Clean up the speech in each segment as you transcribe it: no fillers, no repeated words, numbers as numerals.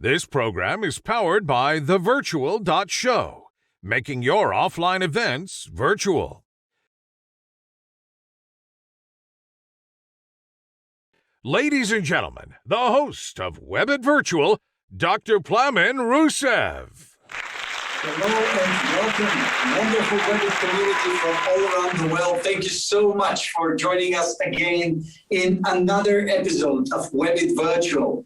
This program is powered by thevirtual.show, making your offline events virtual. Ladies and gentlemen, the host of WEBIT Virtual, Dr. Plamen Rusev. Hello and welcome, wonderful WEBIT community from all around the world. Thank you so much for joining us again in another episode of WEBIT Virtual.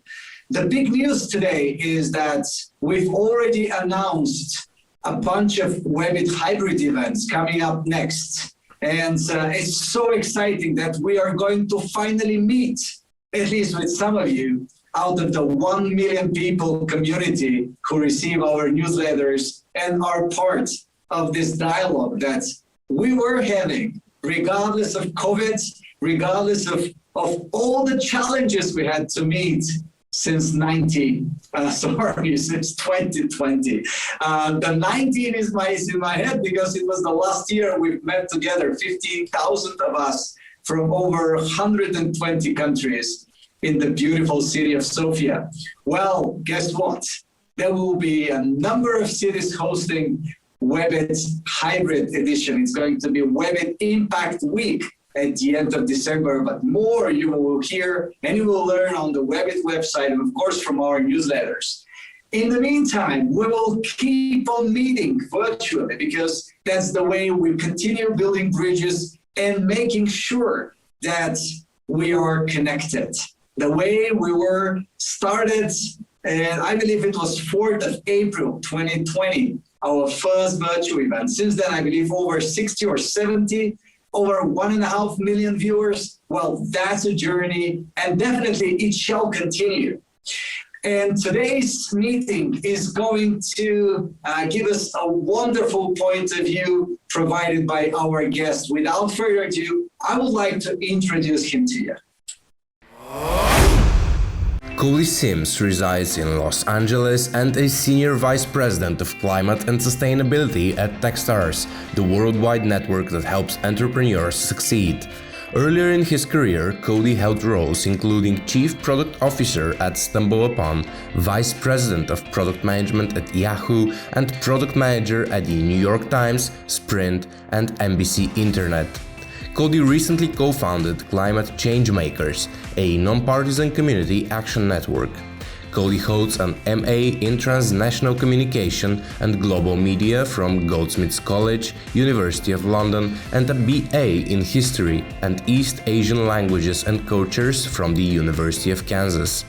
The big news today is that we've already announced a bunch of WEBIT hybrid events coming up next. And it's so exciting that we are going to finally meet, at least with some of you, out of the 1 million people community who receive our newsletters and are part of this dialogue that we were having, regardless of COVID, regardless of all the challenges we had to meet since 2020. The 19 is in my head because it was the last year we've met together, 15,000 of us from over 120 countries in the beautiful city of Sofia. Well, guess what? There will be a number of cities hosting WEBIT hybrid edition. It's going to be WEBIT Impact Week at the end of December, but more you will hear and you will learn on the WEBIT website and of course from our newsletters. In the meantime, we will keep on meeting virtually because that's the way we continue building bridges and making sure that we are connected. The way we were started, and I believe it was 4th of April, 2020, our first virtual event. Since then, I believe over 60 or 70, over 1.5 million viewers. Well, that's a journey, and definitely it shall continue. And today's meeting is going to give us a wonderful point of view provided by our guest. Without further ado, I would like to introduce him to you. Cody Sims resides in Los Angeles and is Senior Vice President of Climate and Sustainability at Techstars, the worldwide network that helps entrepreneurs succeed. Earlier in his career, Cody held roles including Chief Product Officer at StumbleUpon, Vice President of Product Management at Yahoo, and Product Manager at the New York Times, Sprint, and NBC Internet. Cody recently co-founded Climate Changemakers, a nonpartisan community action network. Cody holds an MA in Transnational Communication and Global Media from Goldsmiths College, University of London, and a BA in History and East Asian Languages and Cultures from the University of Kansas.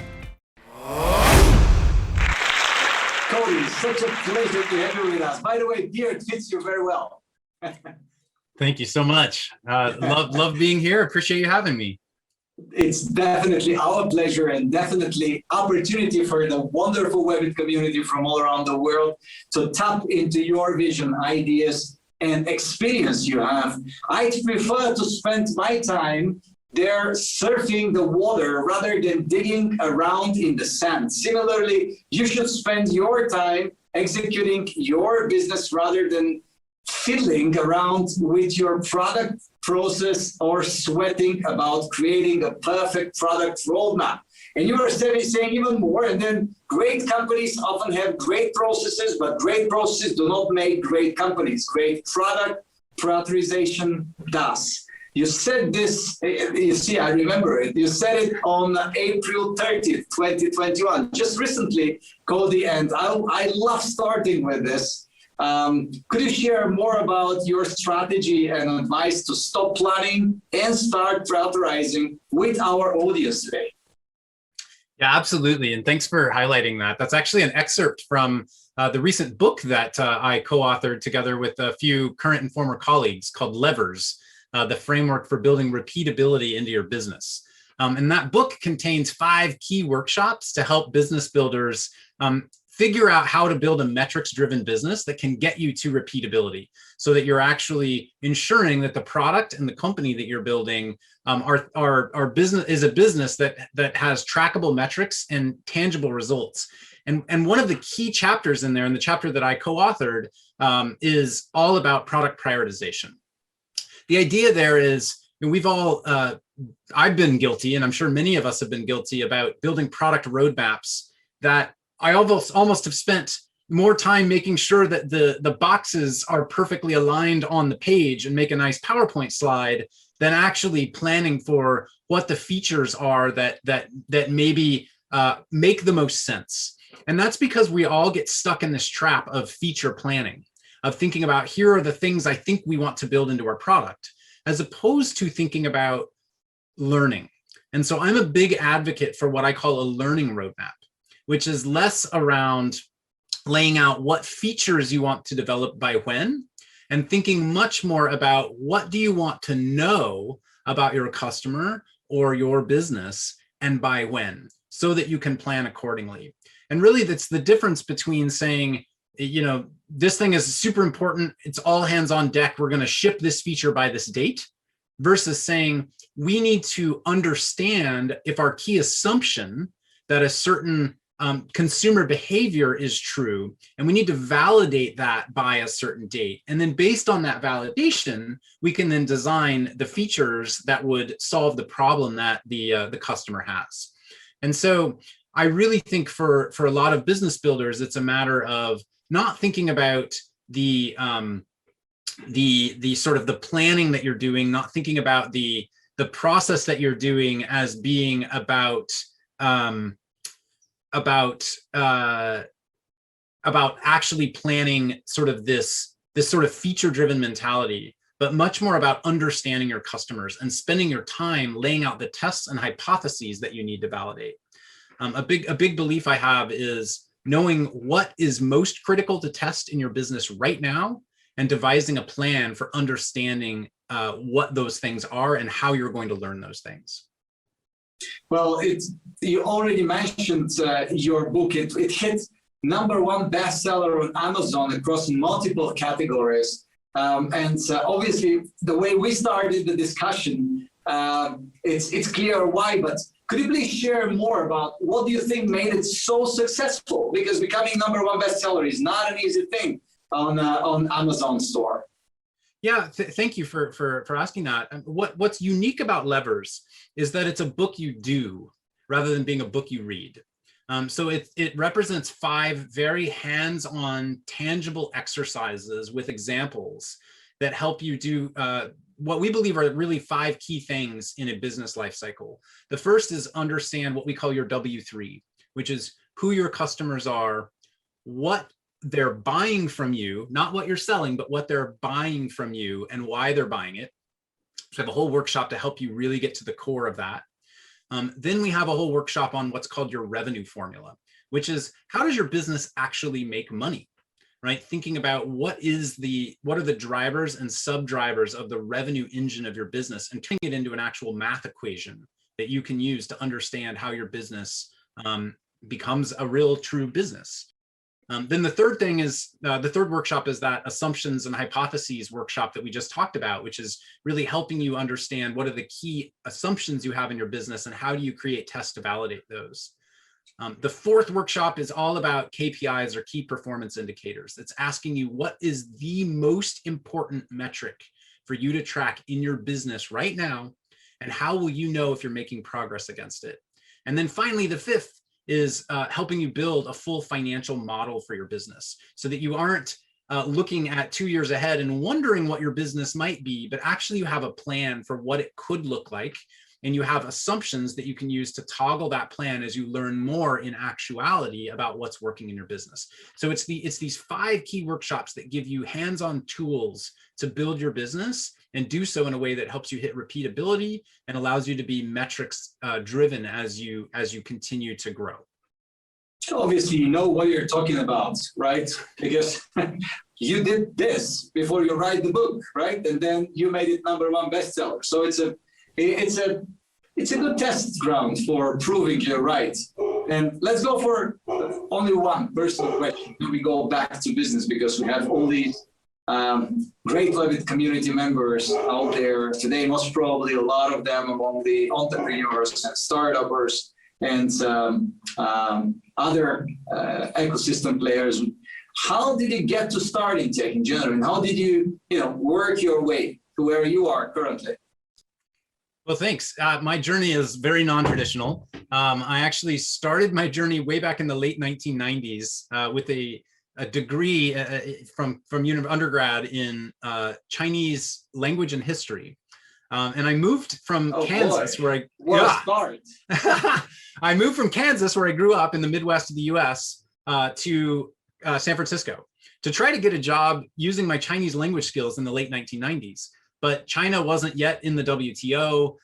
Cody, such a pleasure to have you with us. By the way, beard fits you very well. Thank you so much. Love being here. Appreciate you having me. It's definitely our pleasure and definitely opportunity for the wonderful WEBIT community from all around the world to tap into your vision, ideas, and experience you have. I prefer to spend my time there surfing the water rather than digging around in the sand. Similarly, you should spend your time executing your business rather than fiddling around with your product process or sweating about creating a perfect product roadmap. And you are saying even more, and then great companies often have great processes, but great processes do not make great companies. Great product prioritization does. You said this, you see, I remember it. You said it on April 30th, 2021, just recently, Cody, and I love starting with this. Could you share more about your strategy and advice to stop planning and start prioritizing with our audience today? Yeah, absolutely. And thanks for highlighting that. That's actually an excerpt from the recent book that I co-authored together with a few current and former colleagues called Levers, the framework for building repeatability into your business. And that book contains 5 key workshops to help business builders figure out how to build a metrics-driven business that can get you to repeatability so that you're actually ensuring that the product and the company that you're building are business is a business that has trackable metrics and tangible results. And one of the key chapters in there, and the chapter that I co-authored, is all about product prioritization. The idea there is, we've all, I've been guilty, and I'm sure many of us have been guilty about building product roadmaps that I almost have spent more time making sure that the boxes are perfectly aligned on the page and make a nice PowerPoint slide than actually planning for what the features are that maybe make the most sense. And that's because we all get stuck in this trap of feature planning, of thinking about, here are the things I think we want to build into our product, as opposed to thinking about learning. And so I'm a big advocate for what I call a learning roadmap, which is less around laying out what features you want to develop by when, and thinking much more about what do you want to know about your customer or your business and by when, so that you can plan accordingly. And really, that's the difference between saying, you know, this thing is super important, it's all hands on deck, we're going to ship this feature by this date, versus saying we need to understand if our key assumption that a certain consumer behavior is true, and we need to validate that by a certain date. And then based on that validation, we can then design the features that would solve the problem that the customer has. And so I really think for a lot of business builders, it's a matter of not thinking about the sort of the planning that you're doing, not thinking about the process that you're doing as being about actually planning sort of this sort of feature-driven mentality, but much more about understanding your customers and spending your time laying out the tests and hypotheses that you need to validate. A big belief I have is knowing what is most critical to test in your business right now and devising a plan for understanding what those things are and how you're going to learn those things. Well, you already mentioned your book. It hit #1 bestseller on Amazon across multiple categories. And obviously, the way we started the discussion, it's clear why, but could you please share more about what do you think made it so successful? Because becoming #1 bestseller is not an easy thing on Amazon store. Yeah, thank you for asking that. What's unique about Levers is that it's a book you do rather than being a book you read. So it represents 5 very hands-on, tangible exercises with examples that help you do what we believe are really 5 key things in a business life cycle. The first is understand what we call your W3, which is who your customers are, what they're buying from you, not what you're selling, but what they're buying from you and why they're buying it. So we have a whole workshop to help you really get to the core of that. Then we have a whole workshop on what's called your revenue formula, which is how does your business actually make money, right? Thinking about what are the drivers and sub-drivers of the revenue engine of your business and turning it into an actual math equation that you can use to understand how your business becomes a real true business. Then the third thing is, the third workshop is that assumptions and hypotheses workshop that we just talked about, which is really helping you understand what are the key assumptions you have in your business and how do you create tests to validate those. The fourth workshop is all about KPIs or key performance indicators. It's asking you what is the most important metric for you to track in your business right now, and how will you know if you're making progress against it? And then finally, the fifth is helping you build a full financial model for your business so that you aren't looking at 2 years ahead and wondering what your business might be, but actually you have a plan for what it could look like. And you have assumptions that you can use to toggle that plan as you learn more in actuality about what's working in your business. So it's these 5 key workshops that give you hands-on tools to build your business and do so in a way that helps you hit repeatability and allows you to be metrics driven as you continue to grow. Obviously, you know what you're talking about, right? Because you did this before you write the book, right? And then you made it #1 bestseller. So it's a good test ground for proving you're right. And let's go for only one personal question. We go back to business because we have all these great WEBIT community members out there today, most probably a lot of them among the entrepreneurs and startuppers and other ecosystem players. How did you get to start in tech in general? And how did you work your way to where you are currently? Well, thanks. My journey is very non-traditional. I actually started my journey way back in the late 1990s with a degree from undergrad in Chinese language and history. And I moved from Kansas, boy. What a start. I moved from Kansas, where I grew up in the Midwest of the US, to San Francisco to try to get a job using my Chinese language skills in the late 1990s. But China wasn't yet in the WTO.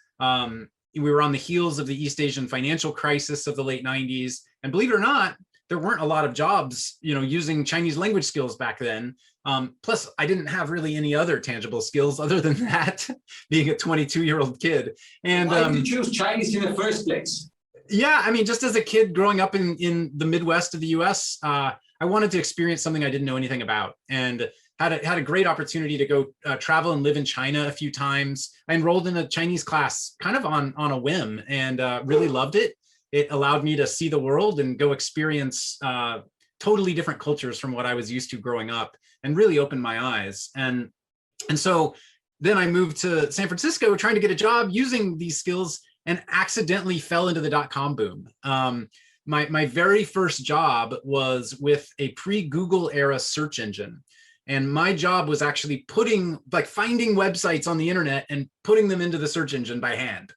We were on the heels of the East Asian financial crisis of the late 90s. And believe it or not, there weren't a lot of jobs, using Chinese language skills back then. Plus, I didn't have really any other tangible skills other than that, being a 22-year-old kid. And why did you choose Chinese in the first place? Yeah, I mean, just as a kid growing up in the Midwest of the US, I wanted to experience something I didn't know anything about, and had a great opportunity to go travel and live in China a few times. I enrolled in a Chinese class kind of on a whim, and really loved it. It allowed me to see the world and go experience totally different cultures from what I was used to growing up, and really opened my eyes. And so then I moved to San Francisco trying to get a job using these skills, and accidentally fell into the .com boom. My very first job was with a pre-Google era search engine. And my job was actually finding websites on the internet and putting them into the search engine by hand,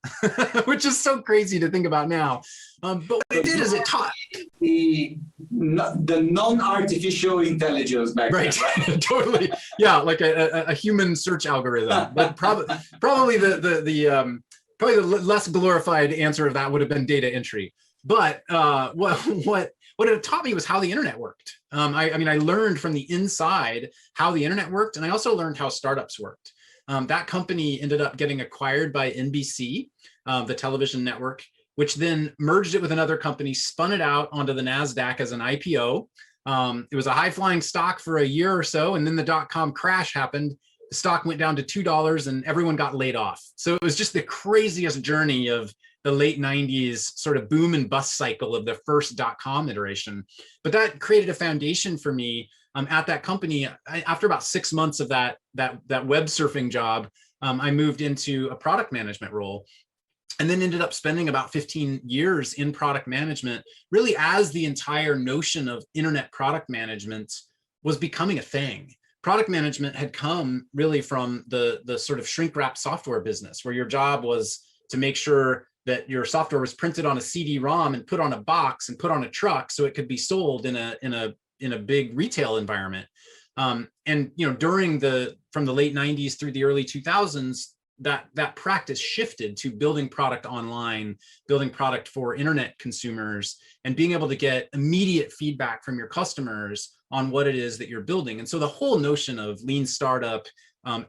which is so crazy to think about now. But what it did is it taught the non-artificial intelligence back then, right? Totally. Yeah, like a human search algorithm. But probably the less glorified answer of that would have been data entry. But what it taught me was how the internet worked. I mean, I learned from the inside how the internet worked, and I also learned how startups worked. That company ended up getting acquired by NBC, the television network, which then merged it with another company, spun it out onto the NASDAQ as an IPO. It was a high-flying stock for a year or so, and then the .com crash happened. The stock went down to $2 and everyone got laid off. So it was just the craziest journey of the late 90s sort of boom and bust cycle of the first .com iteration. But that created a foundation for me at that company. After about 6 months of that web surfing job, I moved into a product management role, and then ended up spending about 15 years in product management, really as the entire notion of internet product management was becoming a thing. Product management had come really from the sort of shrink wrap software business, where your job was to make sure that your software was printed on a CD-ROM and put on a box and put on a truck so it could be sold in a big retail environment. And from the late 90s through the early 2000s, that practice shifted to building product online, building product for internet consumers, and being able to get immediate feedback from your customers on what it is that you're building. And so the whole notion of lean startup,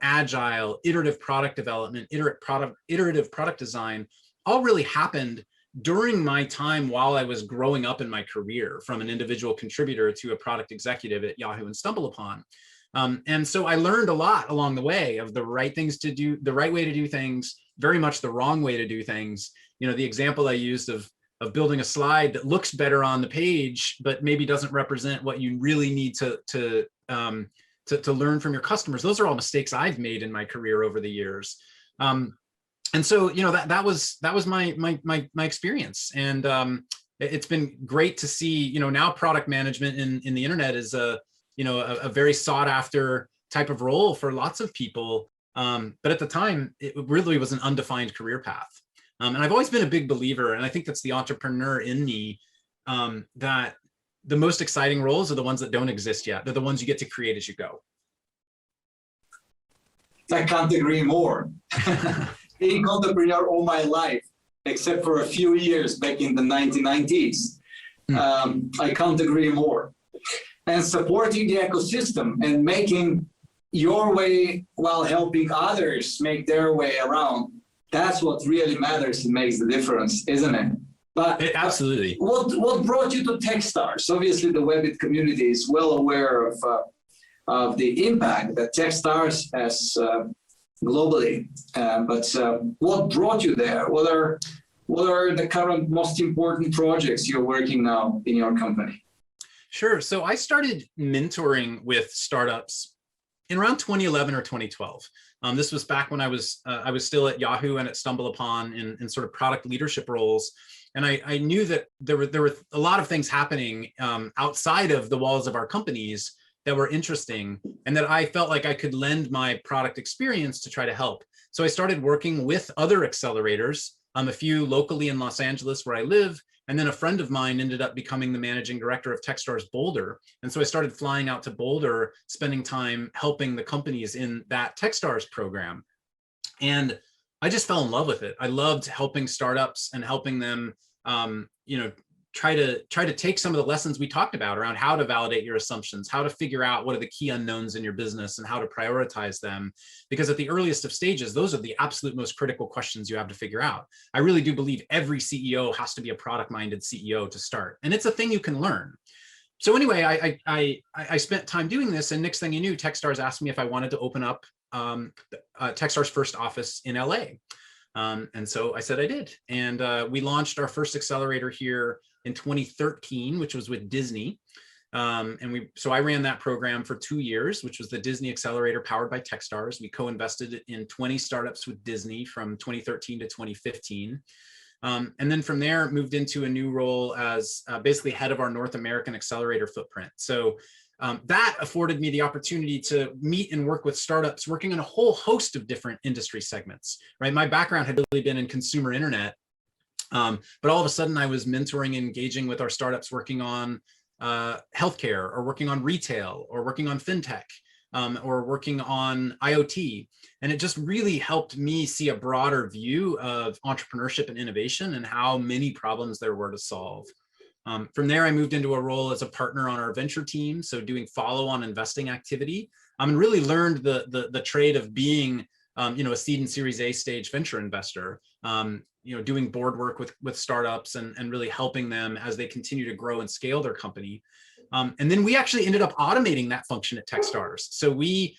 agile, iterative product development, iterative product design, all really happened during my time while I was growing up in my career, from an individual contributor to a product executive at Yahoo and StumbleUpon. And so I learned a lot along the way of the right things to do, the right way to do things, very much the wrong way to do things. The example I used of building a slide that looks better on the page, but maybe doesn't represent what you really need to learn from your customers. Those are all mistakes I've made in my career over the years. And so, that was my experience. And it's been great to see, now product management in the internet is a very sought after type of role for lots of people. But at the time, it really was an undefined career path. And I've always been a big believer, and I think that's the entrepreneur in me, that the most exciting roles are the ones that don't exist yet. They're the ones you get to create as you go. I can't agree more. Being entrepreneur all my life, except for a few years back in the 1990s. I can't agree more. And supporting the ecosystem and making your way while helping others make their way around. That's what really matters and makes the difference, isn't it? But absolutely. What brought you to Techstars? Obviously, the WEBIT community is well aware of the impact that Techstars has globally. But what brought you there? What are the current most important projects you're working now in your company? Sure. So I started mentoring with startups in around 2011 or 2012. This was back when I was still at Yahoo and at StumbleUpon in sort of product leadership roles. And I knew that there were a lot of things happening outside of the walls of our companies that were interesting, and that I felt like I could lend my product experience to try to help. So I started working with other accelerators, a few locally in Los Angeles where I live, and then a friend of mine ended up becoming the managing director of Techstars Boulder. And so I started flying out to Boulder, spending time helping the companies in that Techstars program. And I just fell in love with it. I loved helping startups and helping them, try to take some of the lessons we talked about around how to validate your assumptions, how to figure out what are the key unknowns in your business and how to prioritize them. Because at the earliest of stages, those are the absolute most critical questions you have to figure out. I really do believe every CEO has to be a product-minded CEO to start. And it's a thing you can learn. So anyway, I spent time doing this, and next thing you knew, Techstars asked me if I wanted to open up Techstars' first office in LA. And so I said I did. And we launched our first accelerator here in 2013, which was with Disney. So I ran that program for 2 years, which was the Disney Accelerator powered by Techstars. We co-invested in 20 startups with Disney from 2013 to 2015. And then from there, moved into a new role as basically head of our North American accelerator footprint. So that afforded me the opportunity to meet and work with startups working on a whole host of different industry segments, right? My background had really been in consumer internet, but all of a sudden I was mentoring and engaging with our startups working on healthcare, or working on retail, or working on fintech, or working on IoT. And it just really helped me see a broader view of entrepreneurship and innovation and how many problems there were to solve. From there, I moved into a role as a partner on our venture team, so doing follow-on investing activity, and really learned the trade of being, a seed and Series A stage venture investor, doing board work with startups and really helping them as they continue to grow and scale their company. And then we actually ended up automating that function at Techstars. So we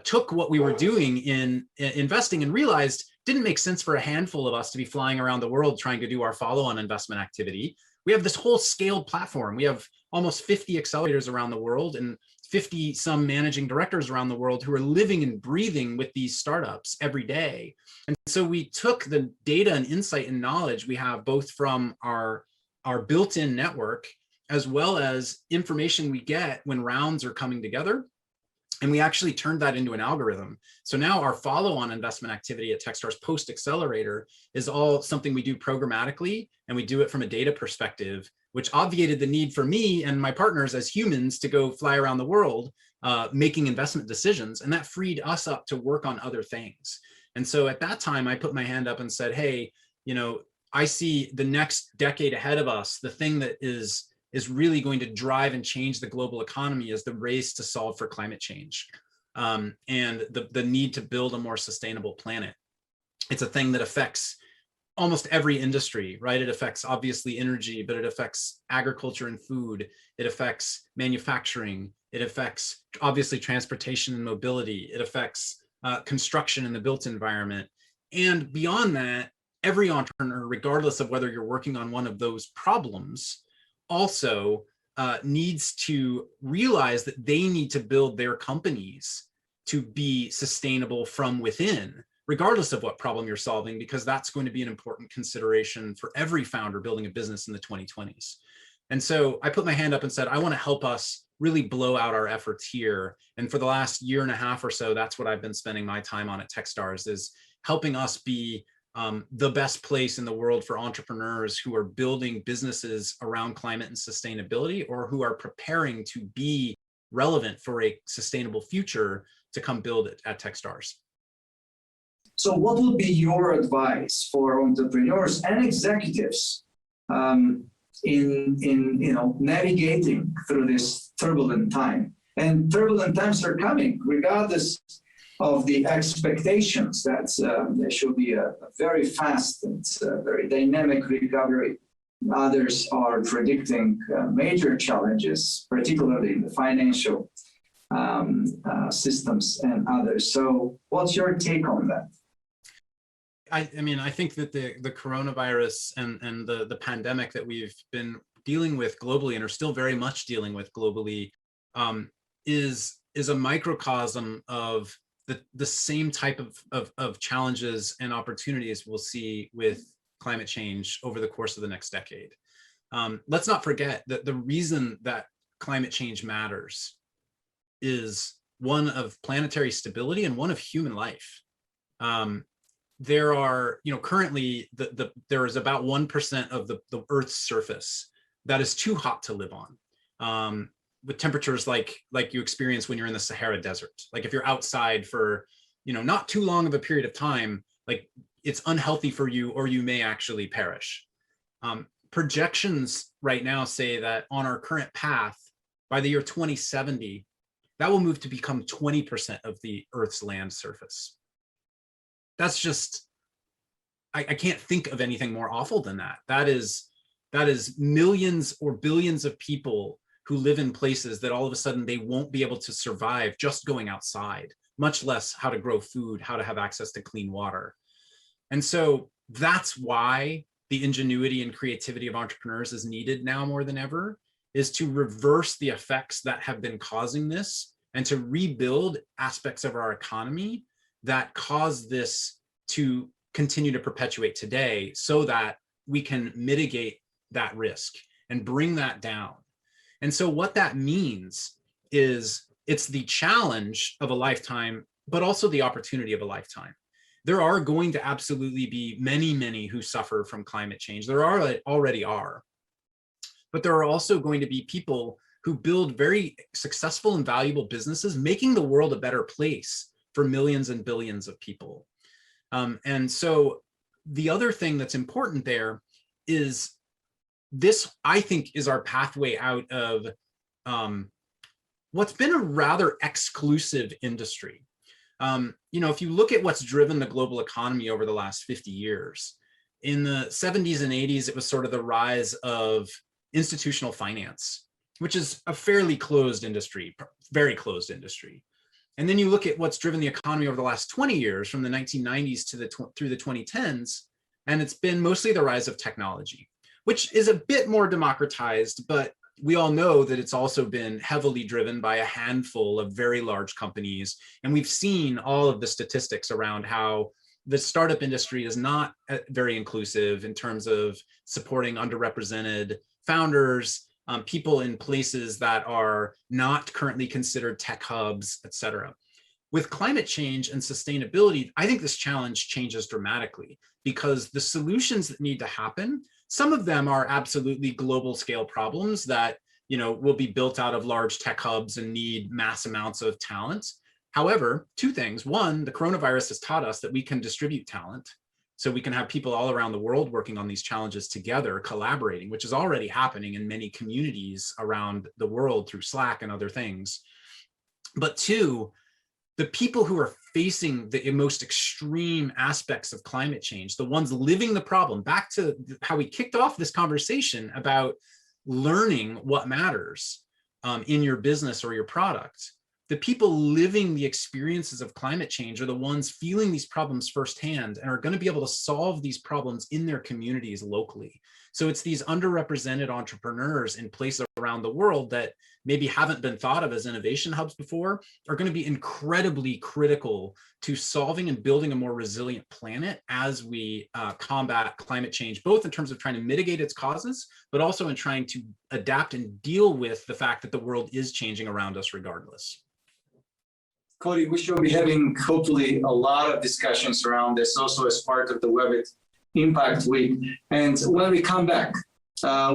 took what we were doing in investing and realized didn't make sense for a handful of us to be flying around the world trying to do our follow-on investment activity. We have this whole scaled platform. We have almost 50 accelerators around the world and 50 some managing directors around the world who are living and breathing with these startups every day. And so we took the data and insight and knowledge we have both from our built-in network, as well as information we get when rounds are coming together. And we actually turned that into an algorithm. So now our follow-on investment activity at Techstars post-accelerator is all something we do programmatically, and we do it from a data perspective, which obviated the need for me and my partners as humans to go fly around the world making investment decisions. And that freed us up to work on other things. And so at that time, I put my hand up and said, hey, I see the next decade ahead of us. The thing that is really going to drive and change the global economy is the race to solve for climate change and the need to build a more sustainable planet. It's a thing that affects almost every industry, right? It affects obviously energy, but it affects agriculture and food. It affects manufacturing. It affects obviously transportation and mobility. It affects construction in the built environment. And beyond that, every entrepreneur, regardless of whether you're working on one of those problems, also needs to realize that they need to build their companies to be sustainable from within, regardless of what problem you're solving, because that's going to be an important consideration for every founder building a business in the 2020s. And so I put my hand up and said, I want to help us really blow out our efforts here. And for the last year and a half or so, that's what I've been spending my time on at Techstars, is helping us be the best place in the world for entrepreneurs who are building businesses around climate and sustainability, or who are preparing to be relevant for a sustainable future to come build it at Techstars. So what would be your advice for entrepreneurs and executives in navigating through this turbulent time? And turbulent times are coming, regardless of the expectations that there should be a very fast and very dynamic recovery. Others are predicting major challenges, particularly in the financial systems and others. So what's your take on that? I mean, I think that the coronavirus and the pandemic that we've been dealing with globally and are still very much dealing with globally is is a microcosm of the same type of challenges and opportunities we'll see with climate change over the course of the next decade. Let's not forget that the reason that climate change matters is one of planetary stability and one of human life. There are, currently there is about 1% of the Earth's surface that is too hot to live on, with temperatures like you experience when you're in the Sahara Desert. Like if you're outside for, not too long of a period of time, like it's unhealthy for you, or you may actually perish. Projections right now say that on our current path, by the year 2070, that will move to become 20% of the Earth's land surface. That's just, I can't think of anything more awful than that. That is millions or billions of people who live in places that all of a sudden they won't be able to survive just going outside, much less how to grow food, how to have access to clean water. And so that's why the ingenuity and creativity of entrepreneurs is needed now more than ever, is to reverse the effects that have been causing this and to rebuild aspects of our economy that cause this to continue to perpetuate today, so that we can mitigate that risk and bring that down. And so what that means is it's the challenge of a lifetime, but also the opportunity of a lifetime. There are going to absolutely be many, many who suffer from climate change. There already are. But there are also going to be people who build very successful and valuable businesses, making the world a better place for millions and billions of people. And so the other thing that's important there is this, I think, is our pathway out of what's been a rather exclusive industry. If you look at what's driven the global economy over the last 50 years, in the 70s and 80s, it was sort of the rise of institutional finance, which is a fairly closed industry, very closed industry. And then you look at what's driven the economy over the last 20 years, from the 1990s through the 2010s, and it's been mostly the rise of technology, which is a bit more democratized, but we all know that it's also been heavily driven by a handful of very large companies. And we've seen all of the statistics around how the startup industry is not very inclusive in terms of supporting underrepresented founders, people in places that are not currently considered tech hubs, et cetera. With climate change and sustainability, I think this challenge changes dramatically, because the solutions that need to happen, some of them are absolutely global scale problems that will be built out of large tech hubs and need mass amounts of talent. However, two things. One, the coronavirus has taught us that we can distribute talent. So we can have people all around the world working on these challenges together, collaborating, which is already happening in many communities around the world through Slack and other things. But two, the people who are facing the most extreme aspects of climate change, the ones living the problem, back to how we kicked off this conversation about learning what matters in your business or your product. The people living the experiences of climate change are the ones feeling these problems firsthand and are going to be able to solve these problems in their communities locally. So it's these underrepresented entrepreneurs in places around the world that maybe haven't been thought of as innovation hubs before are going to be incredibly critical to solving and building a more resilient planet as we combat climate change, both in terms of trying to mitigate its causes, but also in trying to adapt and deal with the fact that the world is changing around us regardless. Cody, we should be having hopefully a lot of discussions around this also as part of the WEBIT Impact Week. And when we come back,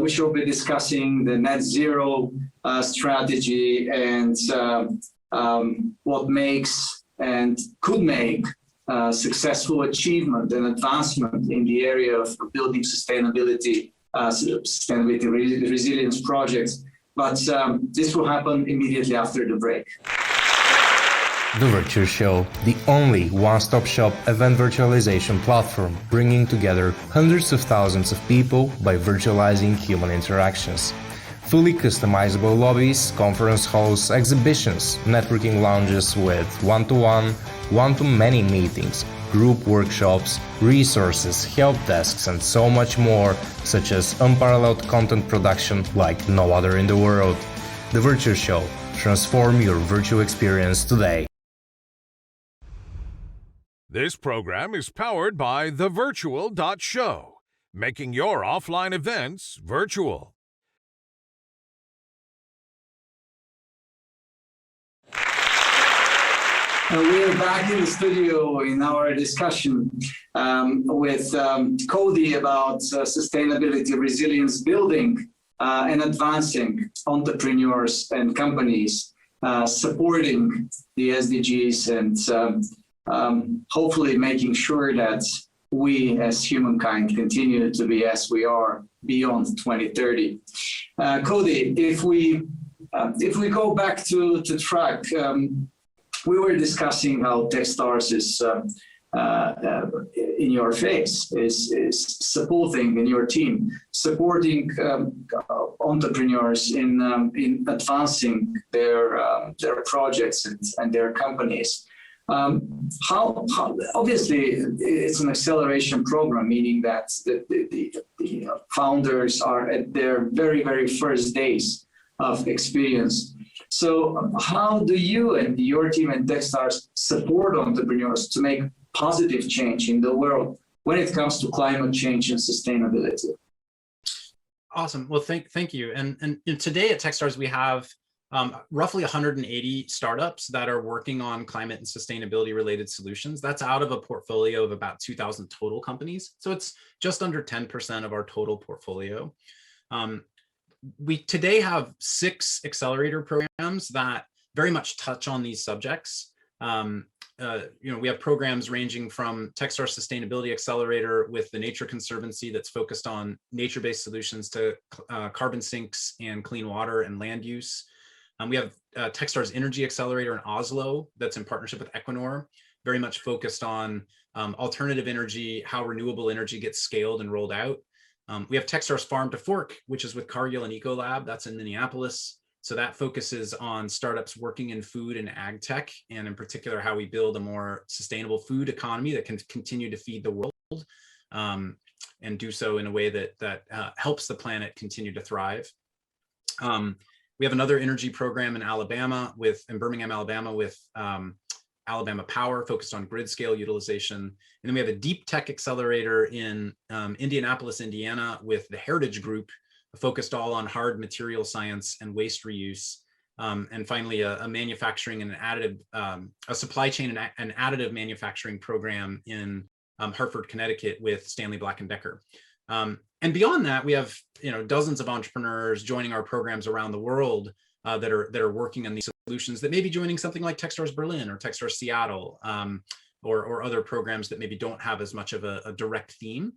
we shall be discussing the net zero strategy and what makes and could make successful achievement and advancement in the area of building sustainability resilience projects. But this will happen immediately after the break. The Virtual Show, the only one-stop shop event virtualization platform, bringing together hundreds of thousands of people by virtualizing human interactions. Fully customizable lobbies, conference halls, exhibitions, networking lounges with one-to-one, one-to-many meetings, group workshops, resources, help desks, and so much more, such as unparalleled content production like no other in the world. The Virtual Show, Transform your virtual experience today. This program is powered by thevirtual.show, making your offline events virtual. We're back in the studio in our discussion with Cody about sustainability, resilience building, and advancing entrepreneurs and companies, supporting the SDGs, and hopefully making sure that we as humankind continue to be as we are beyond 2030. Cody, if we go back to track, we were discussing how Techstars is in your face, is supporting in your team, supporting entrepreneurs in advancing their projects and their companies. How obviously it's an acceleration program, meaning that the founders are at their very, very first days of experience. So how do you and your team at Techstars support entrepreneurs to make positive change in the world when it comes to climate change and sustainability? Awesome. Well, thank you. And today at Techstars, we have roughly 180 startups that are working on climate and sustainability related solutions. That's out of a portfolio of about 2,000 total companies. So it's just under 10% of our total portfolio. We today have 6 accelerator programs that very much touch on these subjects. We have programs ranging from Techstars Sustainability Accelerator with the Nature Conservancy that's focused on nature-based solutions to carbon sinks and clean water and land use. We have Techstars Energy Accelerator in Oslo that's in partnership with Equinor, very much focused on alternative energy, how renewable energy gets scaled and rolled out. We have Techstars Farm to Fork, which is with Cargill and Ecolab, that's in Minneapolis. So that focuses on startups working in food and ag tech, and in particular, how we build a more sustainable food economy that can continue to feed the world and do so in a way that helps the planet continue to thrive. We have another energy program in Birmingham, Alabama with Alabama Power, focused on grid scale utilization. And then we have a deep tech accelerator in Indianapolis, Indiana with the Heritage Group, focused all on hard material science and waste reuse. And finally, a manufacturing and a supply chain and additive manufacturing program in Hartford, Connecticut with Stanley Black & Decker. And beyond that, we have dozens of entrepreneurs joining our programs around the world that are working on these solutions that may be joining something like Techstars Berlin or Techstars Seattle, or other programs that maybe don't have as much of a direct theme.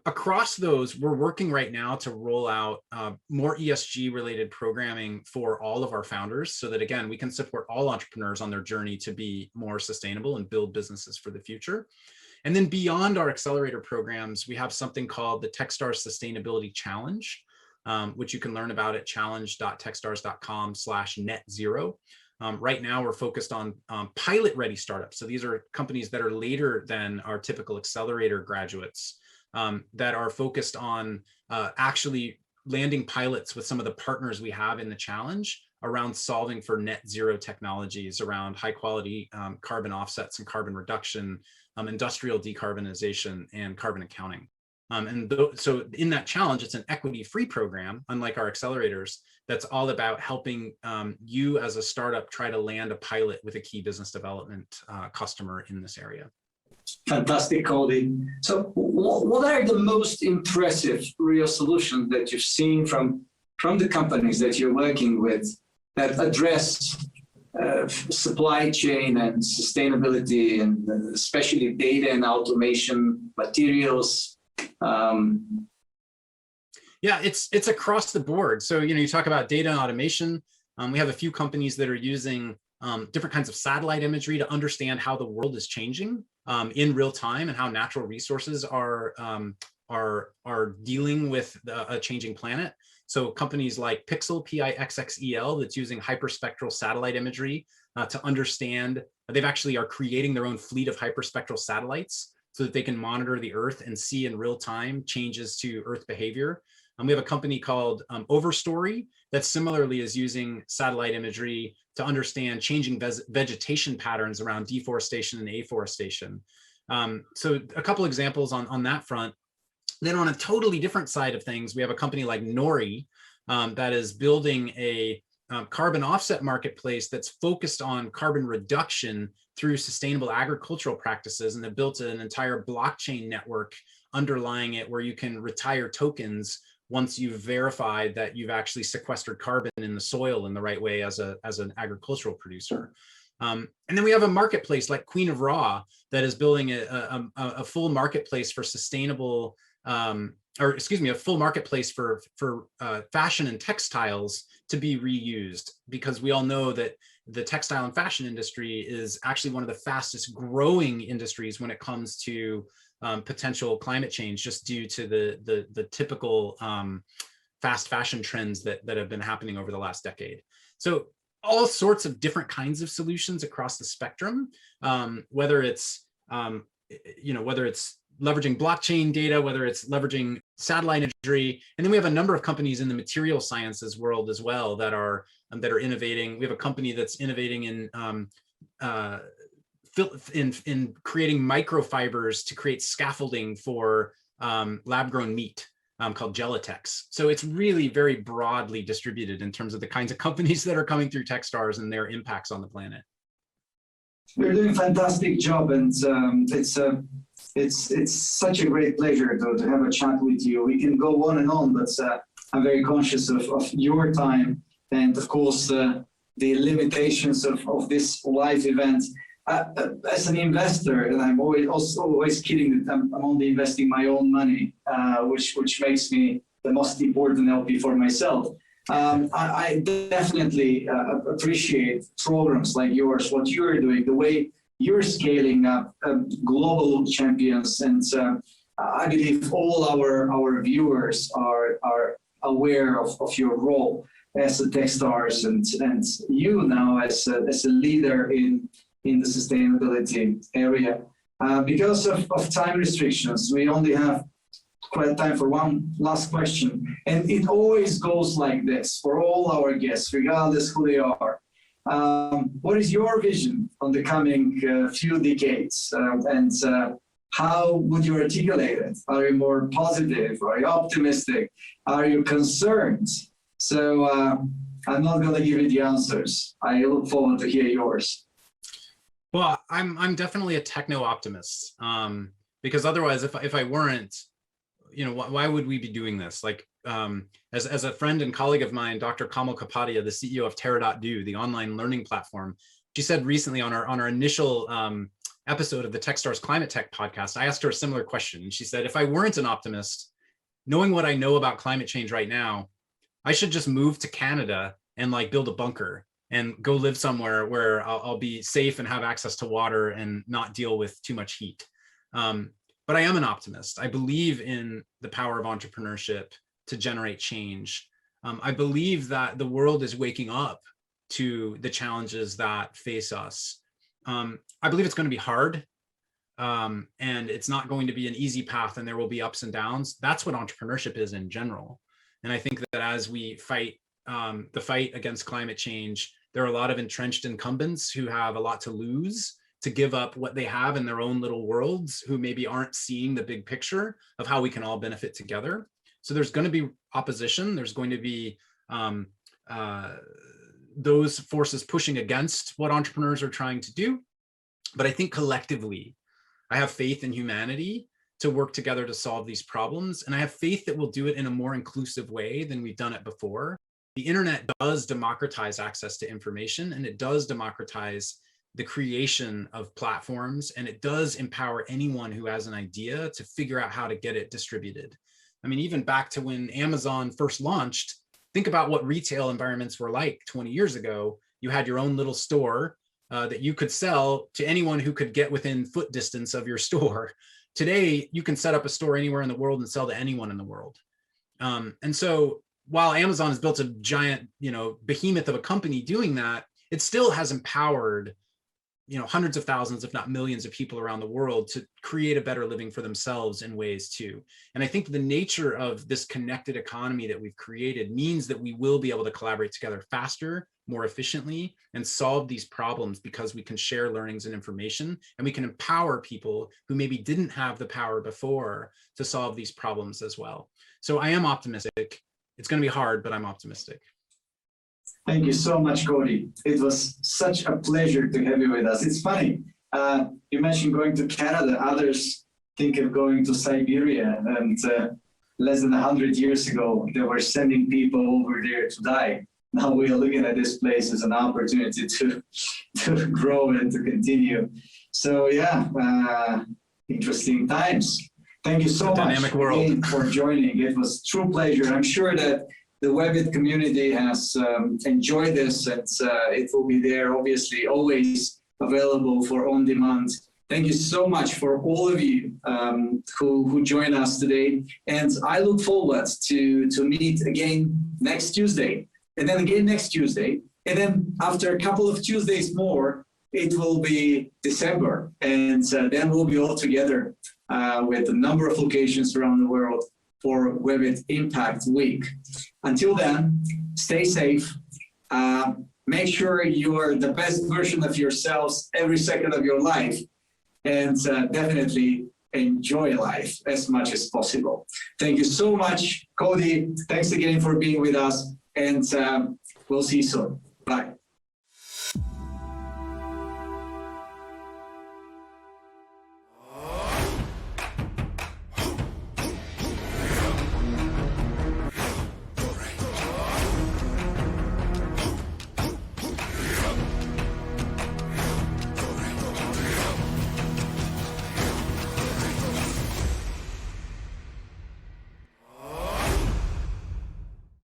Across those, we're working right now to roll out more ESG related programming for all of our founders so that, again, we can support all entrepreneurs on their journey to be more sustainable and build businesses for the future. And then beyond our accelerator programs, we have something called the Techstars Sustainability Challenge, which you can learn about at challenge.techstars.com/net0. Right now, we're focused on pilot-ready startups. So these are companies that are later than our typical accelerator graduates that are focused on actually landing pilots with some of the partners we have in the challenge around solving for net zero technologies, around high quality carbon offsets and carbon reduction, industrial decarbonization, and carbon accounting. So in that challenge, it's an equity-free program, unlike our accelerators, that's all about helping you as a startup try to land a pilot with a key business development customer in this area. Fantastic, Cody. So what are the most impressive real solutions that you've seen from the companies that you're working with that address supply chain and sustainability, and especially data and automation, materials? Yeah, it's across the board. So, you talk about data and automation. We have a few companies that are using different kinds of satellite imagery to understand how the world is changing in real time and how natural resources are dealing with a changing planet. So companies like Pixel, Pixxel, that's using hyperspectral satellite imagery to understand. They've actually are creating their own fleet of hyperspectral satellites so that they can monitor the Earth and see in real time changes to Earth behavior. We have a company called Overstory that similarly is using satellite imagery to understand changing vegetation patterns around deforestation and afforestation. So a couple examples on that front. Then on a totally different side of things, we have a company like Nori that is building a carbon offset marketplace that's focused on carbon reduction through sustainable agricultural practices, and they've built an entire blockchain network underlying it where you can retire tokens once you've verified that you've actually sequestered carbon in the soil in the right way as an agricultural producer. And then we have a marketplace like Queen of Raw that is building a full marketplace for sustainable, a full marketplace for fashion and textiles to be reused, because we all know that the textile and fashion industry is actually one of the fastest growing industries when it comes to potential climate change, just due to the typical fast fashion trends that have been happening over the last decade. So all sorts of different kinds of solutions across the spectrum, whether it's leveraging blockchain data, whether it's leveraging satellite imagery. And then we have a number of companies in the material sciences world as well that are innovating. We have a company that's innovating in creating microfibers to create scaffolding for lab-grown meat called Gelitex. So it's really very broadly distributed in terms of the kinds of companies that are coming through Techstars and their impacts on the planet. You're doing a fantastic job, and it's such a great pleasure to have a chat with you. We can go on and on, but I'm very conscious of your time and, of course, the limitations of this live event. As an investor, and I'm always kidding that I'm only investing my own money, which makes me the most important LP for myself. I definitely appreciate programs like yours, what you're doing, the way you're scaling up global champions, and I believe all our viewers are aware of your role as a Techstars and you now as a leader in the sustainability area. Because of time restrictions, we only have quite time for one last question. And it always goes like this for all our guests, regardless who they are. What is your vision on the coming few decades? And how would you articulate it? Are you more positive? Are you optimistic? Are you concerned? So I'm not going to give you the answers. I look forward to hear yours. Well, I'm definitely a techno optimist, because otherwise, if I weren't, why would we be doing this? Like, as a friend and colleague of mine, Dr. Kamal Kapadia, the CEO of Terra.do, the online learning platform, she said recently on our initial episode of the Techstars Climate Tech podcast, I asked her a similar question. And she said, if I weren't an optimist, knowing what I know about climate change right now, I should just move to Canada and build a bunker and go live somewhere where I'll be safe and have access to water and not deal with too much heat. But I am an optimist. I believe in the power of entrepreneurship to generate change. I believe that the world is waking up to the challenges that face us. I believe it's going to be hard, and it's not going to be an easy path, and there will be ups and downs. That's what entrepreneurship is in general. And I think that as we fight the fight against climate change, there are a lot of entrenched incumbents who have a lot to lose to give up what they have in their own little worlds, who maybe aren't seeing the big picture of how we can all benefit together. So there's going to be opposition. There's going to be those forces pushing against what entrepreneurs are trying to do. But I think collectively, I have faith in humanity to work together to solve these problems. And I have faith that we'll do it in a more inclusive way than we've done it before. The internet does democratize access to information, and it does democratize the creation of platforms, and it does empower anyone who has an idea to figure out how to get it distributed. I mean, even back to when Amazon first launched, think about what retail environments were like 20 years ago. You had your own little store that you could sell to anyone who could get within foot distance of your store. Today, you can set up a store anywhere in the world and sell to anyone in the world. And so while Amazon has built a giant, behemoth of a company doing that, it still has empowered, hundreds of thousands, if not millions of people around the world to create a better living for themselves in ways too. And I think the nature of this connected economy that we've created means that we will be able to collaborate together faster, more efficiently, and solve these problems because we can share learnings and information, and we can empower people who maybe didn't have the power before to solve these problems as well. So I am optimistic. It's going to be hard, but I'm optimistic. Thank you so much, Cody. It was such a pleasure to have you with us. It's funny, you mentioned going to Canada. Others think of going to Siberia, and less than 100 years ago, they were sending people over there to die. Now we are looking at this place as an opportunity to grow and to continue. So yeah, interesting times. Thank you so much again for joining. It was a true pleasure. I'm sure that the WEBIT community has enjoyed this, and it will be there, obviously, always available for on-demand. Thank you so much for all of you who joined us today. And I look forward to meet again next Tuesday, and then again next Tuesday. And then after a couple of Tuesdays more, it will be December. And then we'll be all together with a number of locations around the world for WEBIT Impact Week. Until then, stay safe. Make sure you are the best version of yourselves every second of your life, and definitely enjoy life as much as possible. Thank you so much, Cody. Thanks again for being with us, and we'll see you soon. Bye.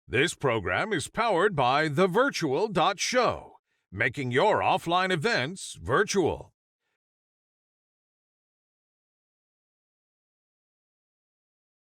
This program is powered by the Virtual.show, making your offline events virtual.